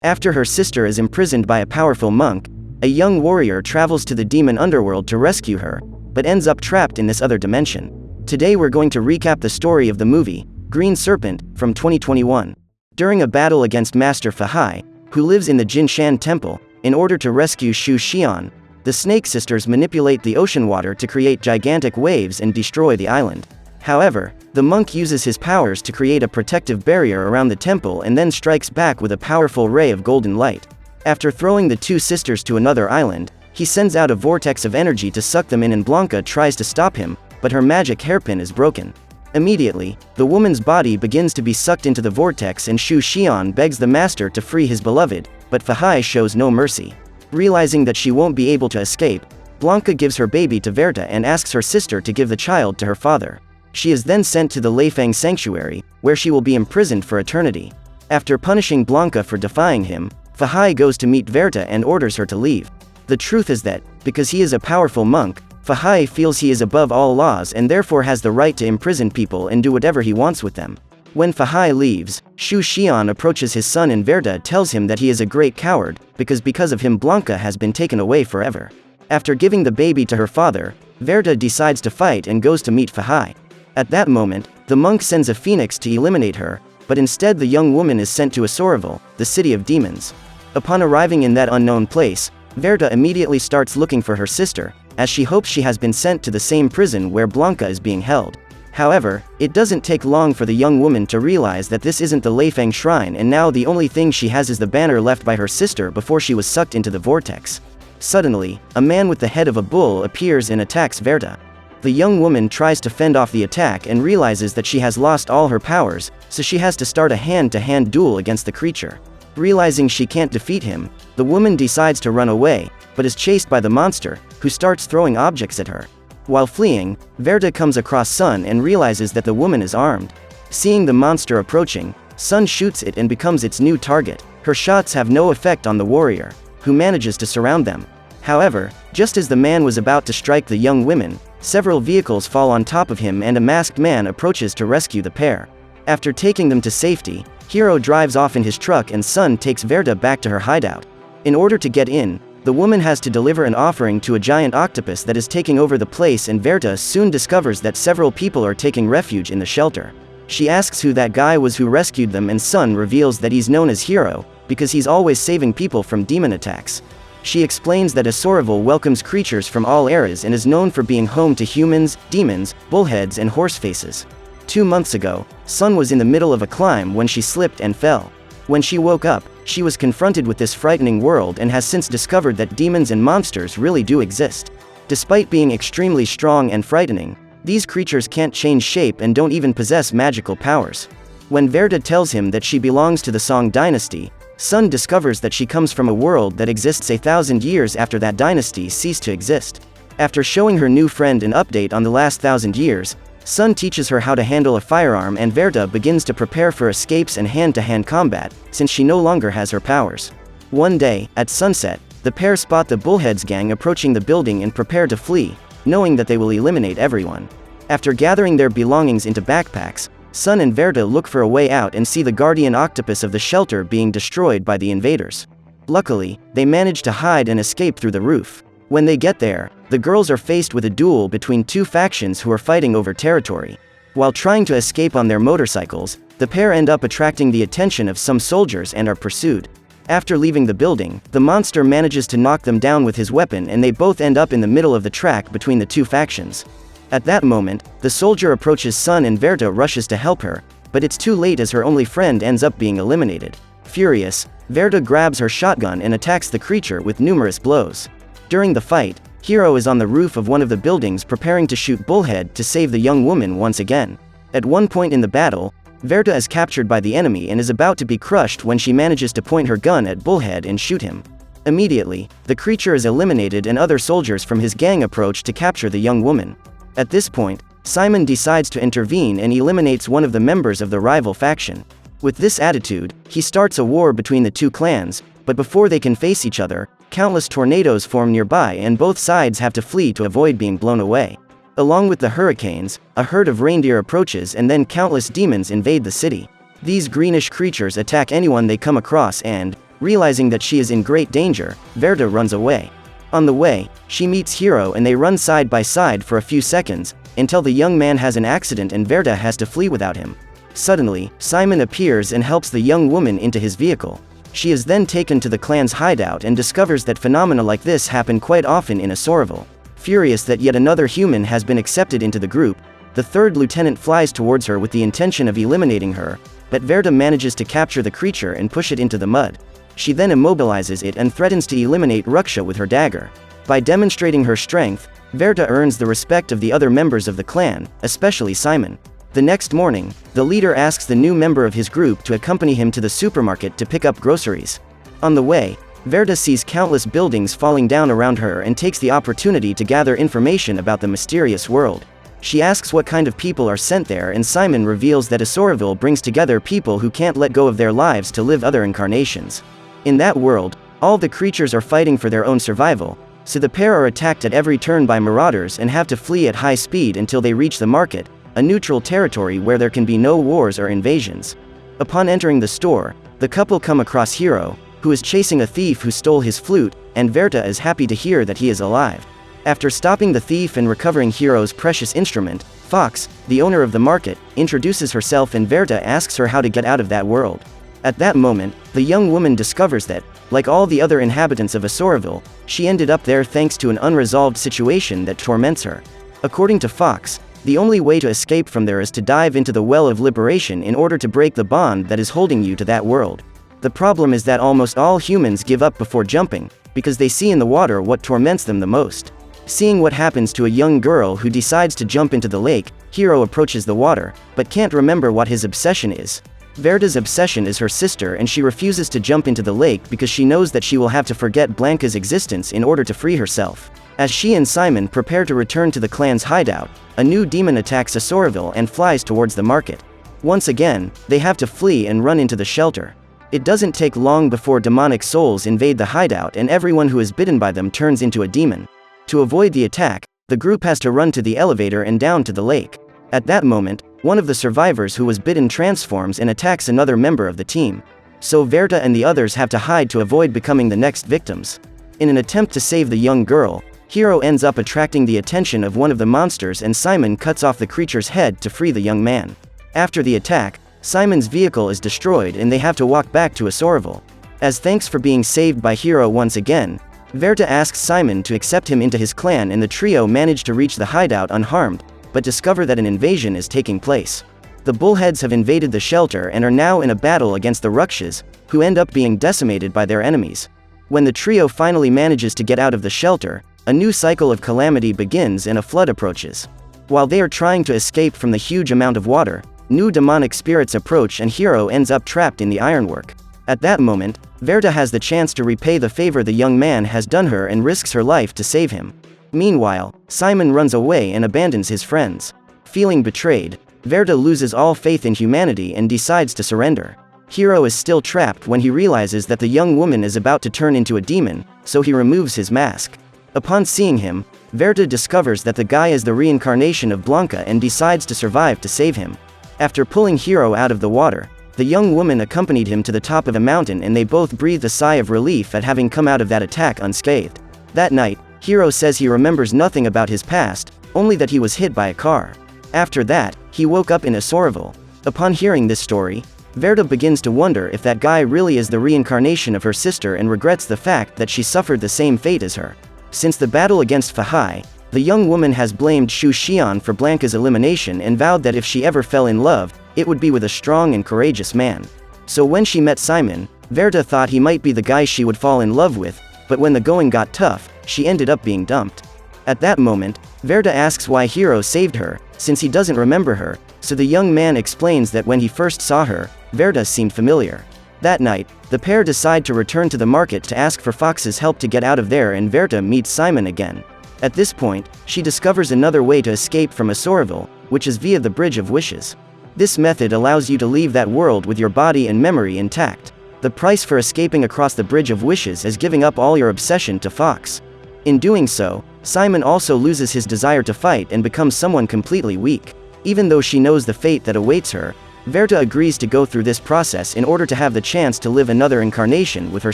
After her sister is imprisoned by a powerful monk, a young warrior travels to the demon underworld to rescue her, but ends up trapped in this other dimension. Today we're going to recap the story of the movie, Green Serpent, from 2021. During a battle against Master Fahi, who lives in the Jinshan Temple, in order to rescue Shu Xian, the Snake Sisters manipulate the ocean water to create gigantic waves and destroy the island. However, the monk uses his powers to create a protective barrier around the temple and then strikes back with a powerful ray of golden light. After throwing the two sisters to another island, he sends out a vortex of energy to suck them in, and Blanca tries to stop him, but her magic hairpin is broken. Immediately, the woman's body begins to be sucked into the vortex and Shu Xian begs the master to free his beloved, but Fahi shows no mercy. Realizing that she won't be able to escape, Blanca gives her baby to Verta and asks her sister to give the child to her father. She is then sent to the Leifang Sanctuary, where she will be imprisoned for eternity. After punishing Blanca for defying him, Fahi goes to meet Verta and orders her to leave. The truth is that, because he is a powerful monk, Fahi feels he is above all laws and therefore has the right to imprison people and do whatever he wants with them. When Fahi leaves, Shu Xian approaches his son and Verta tells him that he is a great coward, because of him Blanca has been taken away forever. After giving the baby to her father, Verta decides to fight and goes to meet Fahi. At that moment, the monk sends a phoenix to eliminate her, but instead the young woman is sent to a soral, the city of demons. Upon arriving in that unknown place, Verta immediately starts looking for her sister, as she hopes she has been sent to the same prison where Blanca is being held. However, it doesn't take long for the young woman to realize that this isn't the Leifang Shrine, and now the only thing she has is the banner left by her sister before she was sucked into the vortex. Suddenly, a man with the head of a bull appears and attacks Verta. The young woman tries to fend off the attack and realizes that she has lost all her powers, so she has to start a hand-to-hand duel against the creature. Realizing she can't defeat him, the woman decides to run away, but is chased by the monster, who starts throwing objects at her. While fleeing, Verta comes across Sun and realizes that the woman is armed. Seeing the monster approaching, Sun shoots it and becomes its new target. Her shots have no effect on the warrior, who manages to surround them. However, just as the man was about to strike the young women, several vehicles fall on top of him and a masked man approaches to rescue the pair. After taking them to safety, Hiro drives off in his truck and Sun takes Verta back to her hideout. In order to get in, the woman has to deliver an offering to a giant octopus that is taking over the place, and Verta soon discovers that several people are taking refuge in the shelter. She asks who that guy was who rescued them, and Sun reveals that he's known as Hiro, because he's always saving people from demon attacks. She explains that a soral welcomes creatures from all eras and is known for being home to humans, demons, bullheads and horsefaces. 2 months ago, Sun was in the middle of a climb when she slipped and fell. When she woke up, she was confronted with this frightening world and has since discovered that demons and monsters really do exist. Despite being extremely strong and frightening, these creatures can't change shape and don't even possess magical powers. When Verta tells him that she belongs to the Song dynasty, Sun discovers that she comes from a world that exists 1,000 years after that dynasty ceased to exist. After showing her new friend an update on the last 1,000 years, Sun teaches her how to handle a firearm, and Verta begins to prepare for escapes and hand-to-hand combat, since she no longer has her powers. One day, at sunset, the pair spot the Bullheads gang approaching the building and prepare to flee, knowing that they will eliminate everyone. After gathering their belongings into backpacks, Sun and Verta look for a way out and see the guardian octopus of the shelter being destroyed by the invaders. Luckily, they manage to hide and escape through the roof. When they get there, the girls are faced with a duel between two factions who are fighting over territory. While trying to escape on their motorcycles, the pair end up attracting the attention of some soldiers and are pursued. After leaving the building, the monster manages to knock them down with his weapon and they both end up in the middle of the track between the two factions. At that moment, the soldier approaches Sun and Verta rushes to help her, but it's too late as her only friend ends up being eliminated. Furious, Verta grabs her shotgun and attacks the creature with numerous blows. During the fight, Hiro is on the roof of one of the buildings preparing to shoot Bullhead to save the young woman once again. At one point in the battle, Verta is captured by the enemy and is about to be crushed when she manages to point her gun at Bullhead and shoot him. Immediately, the creature is eliminated and other soldiers from his gang approach to capture the young woman. At this point, Simon decides to intervene and eliminates one of the members of the rival faction. With this attitude, he starts a war between the two clans, but before they can face each other, countless tornadoes form nearby and both sides have to flee to avoid being blown away. Along with the hurricanes, a herd of reindeer approaches and then countless demons invade the city. These greenish creatures attack anyone they come across and, Realizing that she is in great danger, Verda runs away. On the way, she meets Hiro and they run side by side for a few seconds, until the young man has an accident and Verda has to flee without him. Suddenly, Simon appears and helps the young woman into his vehicle. She is then taken to the clan's hideout and discovers that phenomena like this happen quite often in Soral. Furious that yet another human has been accepted into the group, the third lieutenant flies towards her with the intention of eliminating her, but Verda manages to capture the creature and push it into the mud. She then immobilizes it and threatens to eliminate Ruksha with her dagger. By demonstrating her strength, Verda earns the respect of the other members of the clan, especially Simon. The next morning, the leader asks the new member of his group to accompany him to the supermarket to pick up groceries. On the way, Verda sees countless buildings falling down around her and takes the opportunity to gather information about the mysterious world. She asks what kind of people are sent there, and Simon reveals that Soral brings together people who can't let go of their lives to live other incarnations. In that world, all the creatures are fighting for their own survival, so the pair are attacked at every turn by marauders and have to flee at high speed until they reach the market, a neutral territory where there can be no wars or invasions. Upon entering the store, the couple come across Hiro, who is chasing a thief who stole his flute, and Verda is happy to hear that he is alive. After stopping the thief and recovering Hiro's precious instrument, Fox, the owner of the market, introduces herself and Verda asks her how to get out of that world. At that moment, the young woman discovers that, like all the other inhabitants of Soral, she ended up there thanks to an unresolved situation that torments her. According to Fox, the only way to escape from there is to dive into the well of liberation in order to break the bond that is holding you to that world. The problem is that almost all humans give up before jumping, because they see in the water what torments them the most. Seeing what happens to a young girl who decides to jump into the lake, Hiro approaches the water, but can't remember what his obsession is. Verda's obsession is her sister, and she refuses to jump into the lake because she knows that she will have to forget Blanca's existence in order to free herself. As she and Simon prepare to return to the clan's hideout, a new demon attacks Soral and flies towards the market. Once again, they have to flee and run into the shelter. It doesn't take long before demonic souls invade the hideout and everyone who is bitten by them turns into a demon. To avoid the attack, the group has to run to the elevator and down to the lake. At that moment, one of the survivors who was bitten transforms and attacks another member of the team. So Verda and the others have to hide to avoid becoming the next victims. In an attempt to save the young girl, Hiro ends up attracting the attention of one of the monsters and Simon cuts off the creature's head to free the young man. After the attack, Simon's vehicle is destroyed and they have to walk back to Soral. As thanks for being saved by Hiro once again, Verda asks Simon to accept him into his clan, and the trio manage to reach the hideout unharmed, but discover that an invasion is taking place. The bullheads have invaded the shelter and are now in a battle against the Rukshas, who end up being decimated by their enemies. When the trio finally manages to get out of the shelter, a new cycle of calamity begins and a flood approaches. While they are trying to escape from the huge amount of water, new demonic spirits approach and Hiro ends up trapped in the ironwork. At that moment, Verda has the chance to repay the favor the young man has done her and risks her life to save him. Meanwhile, Simon runs away and abandons his friends. Feeling betrayed, Verda loses all faith in humanity and decides to surrender. Hiro is still trapped when he realizes that the young woman is about to turn into a demon, so he removes his mask. Upon seeing him, Verda discovers that the guy is the reincarnation of Blanca and decides to survive to save him. After pulling Hiro out of the water, the young woman accompanied him to the top of a mountain and they both breathed a sigh of relief at having come out of that attack unscathed. That night, Hiro says he remembers nothing about his past, only that he was hit by a car. After that, he woke up in Soral. Upon hearing this story, Verda begins to wonder if that guy really is the reincarnation of her sister and regrets the fact that she suffered the same fate as her. Since the battle against Fahi, the young woman has blamed Shu Xian for Blanca's elimination and vowed that if she ever fell in love, it would be with a strong and courageous man. So when she met Simon, Verda thought he might be the guy she would fall in love with, but when the going got tough, she ended up being dumped. At that moment, Verda asks why Hiro saved her, since he doesn't remember her, so the young man explains that when he first saw her, Verda seemed familiar. That night, the pair decide to return to the market to ask for Fox's help to get out of there, and Verda meets Simon again. At this point, she discovers another way to escape from Soral, which is via the Bridge of Wishes. This method allows you to leave that world with your body and memory intact. The price for escaping across the Bridge of Wishes is giving up all your obsession to Fox. In doing so, Simon also loses his desire to fight and becomes someone completely weak. Even though she knows the fate that awaits her, Verta agrees to go through this process in order to have the chance to live another incarnation with her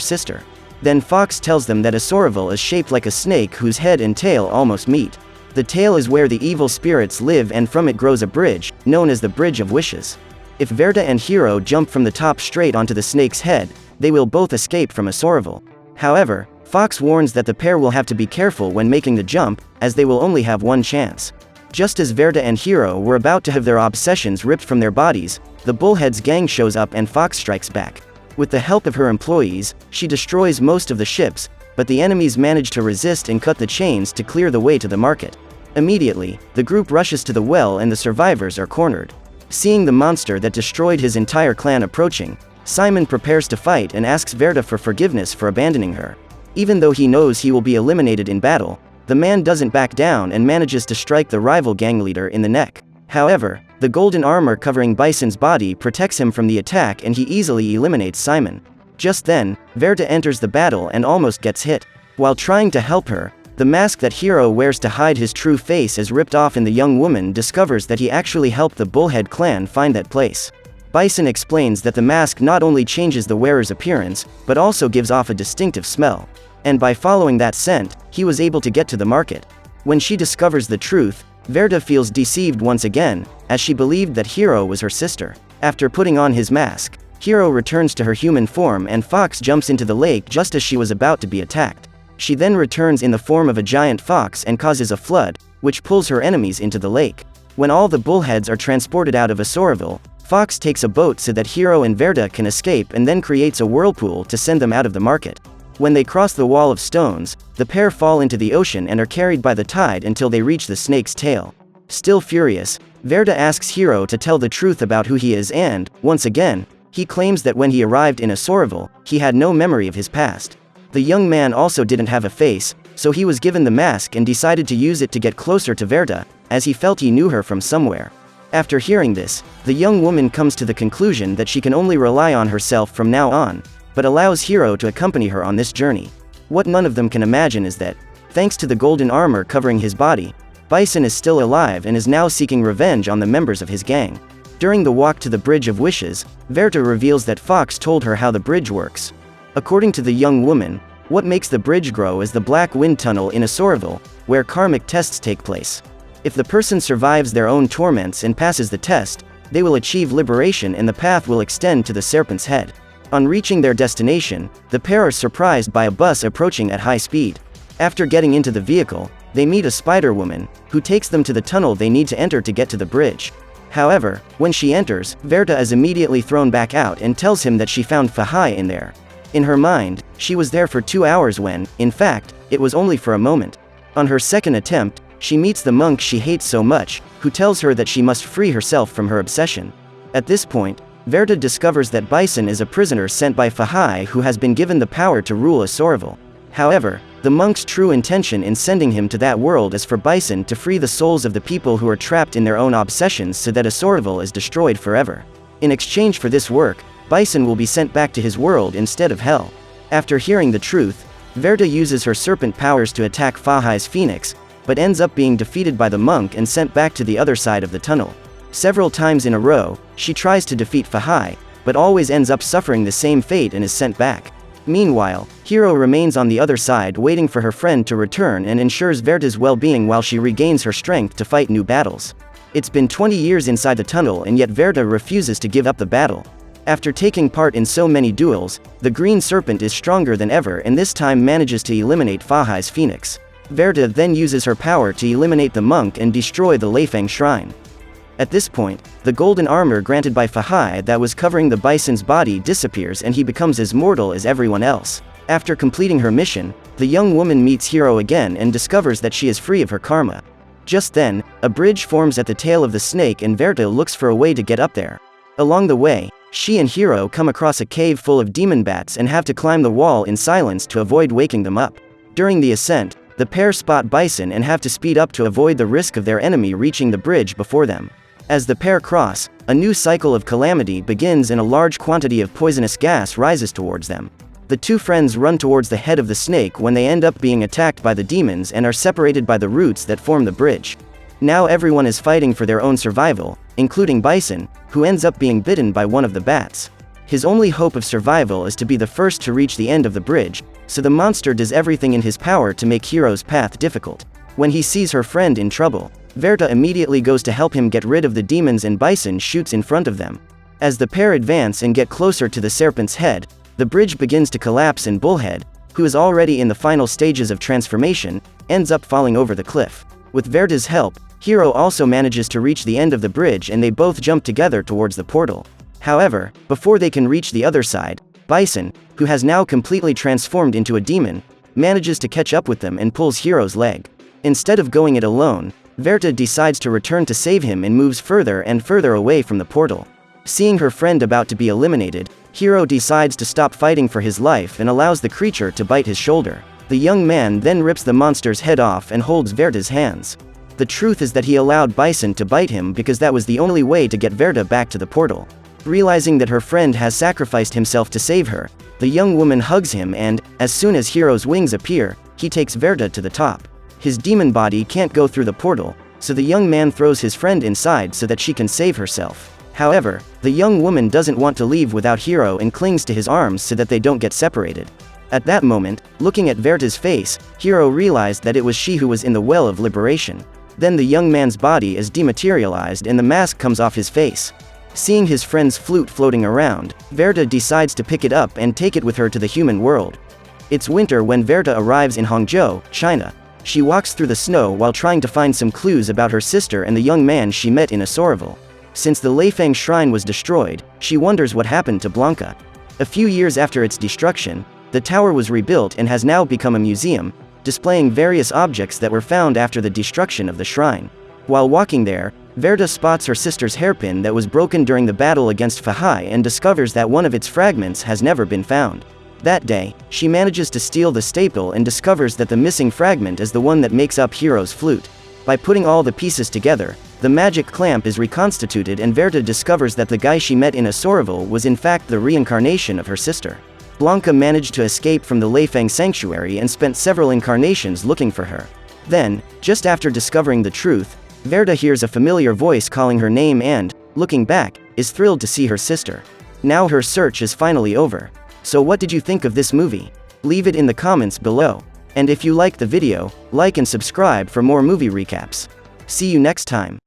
sister. Then Fox tells them that a soral is shaped like a snake whose head and tail almost meet. The tail is where the evil spirits live, and from it grows a bridge, known as the Bridge of Wishes. If Verta and Hiro jump from the top straight onto the snake's head, they will both escape from a soral. However, Fox warns that the pair will have to be careful when making the jump, as they will only have one chance. Just as Verta and Hiro were about to have their obsessions ripped from their bodies, the Bullheads gang shows up and Fox strikes back. With the help of her employees, she destroys most of the ships, but the enemies manage to resist and cut the chains to clear the way to the market. Immediately, the group rushes to the well and the survivors are cornered. Seeing the monster that destroyed his entire clan approaching, Simon prepares to fight and asks Verta for forgiveness for abandoning her. Even though he knows he will be eliminated in battle, the man doesn't back down and manages to strike the rival gang leader in the neck. However, the golden armor covering Bison's body protects him from the attack and he easily eliminates Simon. Just then, Verta enters the battle and almost gets hit. While trying to help her, the mask that Hiro wears to hide his true face is ripped off and the young woman discovers that he actually helped the Bullhead clan find that place. Bison explains that the mask not only changes the wearer's appearance, but also gives off a distinctive smell. And by following that scent, he was able to get to the market. When she discovers the truth, Verta feels deceived once again, as she believed that Hiro was her sister. After putting on his mask, Hiro returns to her human form and Fox jumps into the lake just as she was about to be attacked. She then returns in the form of a giant fox and causes a flood, which pulls her enemies into the lake. When all the Bullheads are transported out of Asoraville, Fox takes a boat so that Hiro and Verta can escape and then creates a whirlpool to send them out of the market. When they cross the wall of stones, the pair fall into the ocean and are carried by the tide until they reach the snake's tail. Still furious, Verta asks Hiro to tell the truth about who he is and, once again, he claims that when he arrived in Asoraville, he had no memory of his past. The young man also didn't have a face, so he was given the mask and decided to use it to get closer to Verta, as he felt he knew her from somewhere. After hearing this, the young woman comes to the conclusion that she can only rely on herself from now on, but allows Hiro to accompany her on this journey. What none of them can imagine is that, thanks to the golden armor covering his body, Bison is still alive and is now seeking revenge on the members of his gang. During the walk to the Bridge of Wishes, Verta reveals that Fox told her how the bridge works. According to the young woman, what makes the bridge grow is the Black Wind Tunnel in Asoraville, where karmic tests take place. If the person survives their own torments and passes the test, they will achieve liberation and the path will extend to the Serpent's Head. On reaching their destination, the pair are surprised by a bus approaching at high speed. After getting into the vehicle, they meet a spider woman, who takes them to the tunnel they need to enter to get to the bridge. However, when she enters, Verta is immediately thrown back out and tells him that she found Fahi in there. In her mind, she was there for 2 hours when, in fact, it was only for a moment. On her second attempt, she meets the monk she hates so much, who tells her that she must free herself from her obsession. At this point, Verta discovers that Bison is a prisoner sent by Fahi who has been given the power to rule Asoraville. However, the monk's true intention in sending him to that world is for Bison to free the souls of the people who are trapped in their own obsessions so that Asoraville is destroyed forever. In exchange for this work, Bison will be sent back to his world instead of hell. After hearing the truth, Verta uses her serpent powers to attack Fahi's phoenix, but ends up being defeated by the monk and sent back to the other side of the tunnel. Several times in a row, she tries to defeat Fahi, but always ends up suffering the same fate and is sent back. Meanwhile, Hiro remains on the other side waiting for her friend to return and ensures Verta's well-being while she regains her strength to fight new battles. It's been 20 years inside the tunnel and yet Verta refuses to give up the battle. After taking part in so many duels, the Green Serpent is stronger than ever and this time manages to eliminate Fahi's phoenix. Verta then uses her power to eliminate the monk and destroy the Leifeng shrine. At this point, the golden armor granted by Fahi that was covering the Bison's body disappears and he becomes as mortal as everyone else. After completing her mission, the young woman meets Hiro again and discovers that she is free of her karma. Just then, a bridge forms at the tail of the snake and Verta looks for a way to get up there. Along the way, she and Hiro come across a cave full of demon bats and have to climb the wall in silence to avoid waking them up. During the ascent, the pair spot Bison and have to speed up to avoid the risk of their enemy reaching the bridge before them. As the pair cross, a new cycle of calamity begins and a large quantity of poisonous gas rises towards them. The two friends run towards the head of the snake when they end up being attacked by the demons and are separated by the roots that form the bridge. Now everyone is fighting for their own survival, including Bison, who ends up being bitten by one of the bats. His only hope of survival is to be the first to reach the end of the bridge, so the monster does everything in his power to make Hiro's path difficult. When he sees her friend in trouble, Verta immediately goes to help him get rid of the demons and Bison shoots in front of them. As the pair advance and get closer to the serpent's head, the bridge begins to collapse and Bullhead, who is already in the final stages of transformation, ends up falling over the cliff. With Verta's help, Hiro also manages to reach the end of the bridge and they both jump together towards the portal. However, before they can reach the other side, Bison, who has now completely transformed into a demon, manages to catch up with them and pulls Hiro's leg. Instead of going it alone, Verta decides to return to save him and moves further and further away from the portal. Seeing her friend about to be eliminated, Hiro decides to stop fighting for his life and allows the creature to bite his shoulder. The young man then rips the monster's head off and holds Verta's hands. The truth is that he allowed Bison to bite him because that was the only way to get Verta back to the portal. Realizing that her friend has sacrificed himself to save her, the young woman hugs him and, as soon as Hiro's wings appear, he takes Verta to the top. His demon body can't go through the portal, so the young man throws his friend inside so that she can save herself. However, the young woman doesn't want to leave without Hiro and clings to his arms so that they don't get separated. At that moment, looking at Verta's face, Hiro realized that it was she who was in the well of liberation. Then the young man's body is dematerialized and the mask comes off his face. Seeing his friend's flute floating around, Verta decides to pick it up and take it with her to the human world. It's winter when Verta arrives in Hangzhou, China. She walks through the snow while trying to find some clues about her sister and the young man she met in a Soraval. Since the Leifeng shrine was destroyed, she wonders what happened to Blanca. A few years after its destruction, the tower was rebuilt and has now become a museum, displaying various objects that were found after the destruction of the shrine. While walking there, Verta spots her sister's hairpin that was broken during the battle against Fahi and discovers that one of its fragments has never been found. That day, she manages to steal the staple and discovers that the missing fragment is the one that makes up Hiro's flute. By putting all the pieces together, the magic clamp is reconstituted and Verta discovers that the guy she met in a Soraval was in fact the reincarnation of her sister. Blanca managed to escape from the Leifeng sanctuary and spent several incarnations looking for her. Then, just after discovering the truth, Verta hears a familiar voice calling her name and, looking back, is thrilled to see her sister. Now her search is finally over. So what did you think of this movie? Leave it in the comments below. And if you liked the video, like and subscribe for more movie recaps. See you next time.